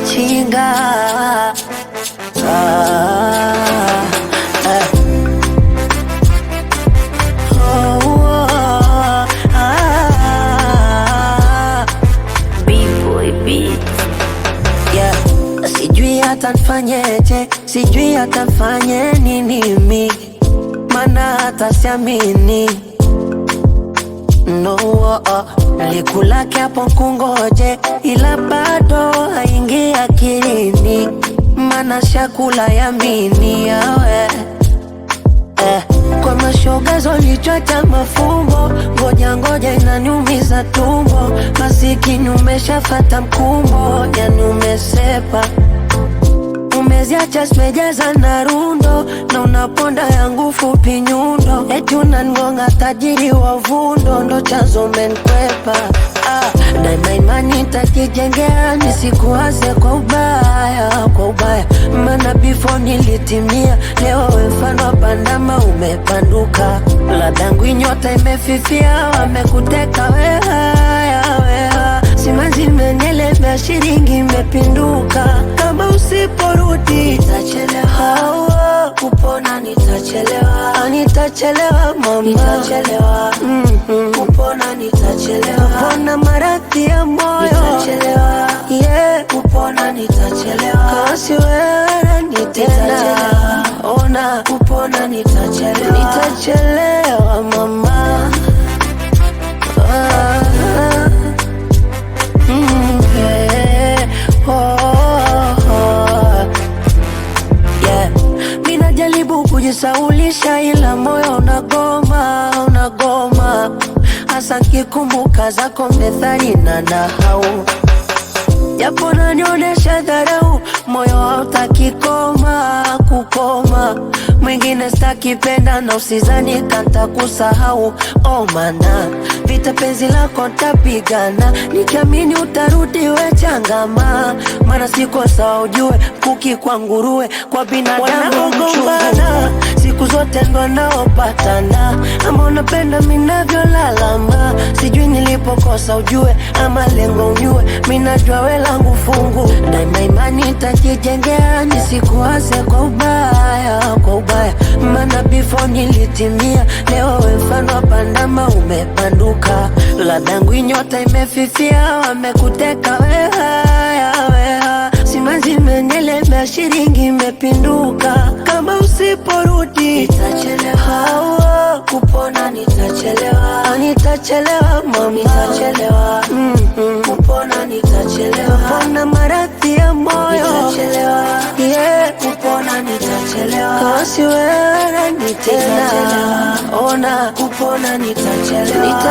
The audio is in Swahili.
Chinga B-boy beat. Yeah. Sijui hata nfanyeje, sijui hata nfanye nini mi, mana hata siamini. No, nalikulake hapo kungoje, ila bado haingi akilini, mana shakula yamini yawe. Kwa mashoga zolichota mafumbo, ngoja inaniumiza tumbo, masikini umeshafata mkumbo, yani umesepa. Umeziacha zimejaza na rundo, na unaponda yangu fupi nyundo, eti unangonga tajiri wa vundo, ndo chanzo umenikwepa. Daima imani nitakijengea, nisikuwaze kwa ubaya, mana before nilitimia, leo we mfano wa pandama umepanduka. Ladangu inyota imefifia, wamekuteka weha, simanzi imenielemea, shiringi imepinduka. Kama usiporudi nitachelewa, kupona nitachelewa, nitachelewa mama, nitachelewa kupona, nitachelewa kupona maradhi ya moyo, nitachelewa kupona, nitachelewa kasi wewe nitachelewa, ona kupona nitachelewa mama. Minajaribu kujisaulisha, ila moyo unagoma, hasa kikumbuka zako methali na nahau. Japo nanionesha dharau, moyo hautaki kukoma. Mwingine stakipenda na usizani kanta kusahau. Mana vita penzi lako ntapigana, nikiamini utarudi we changama, mana siko sawa ujue, kuki kwa nguruwe, kwa binadamu mchungana. Siku zote ndo naopatana, ama unapenda minavyo lalama. Sijui nilipokosa ujue, ama lengo unyue, minajua we langu fungu. Daima imani nitakijengea, nisikuwaze kwa ubaya, mana before nilitimia, leo we mfano wa pandama umepanduka. Ladangu inyota imefifia, wamekuteka weha, simanzi imenielemea, shiringi imepinduka. Kama usiporudi nitachelewa, kupona nitachelewa mama, nitachelewa kupona, nitachelewa kupona maradhi ya moyo, nitachelewa kupona, nitachelewa kasi wewe nitachelewa, ona kupona nitachelewa.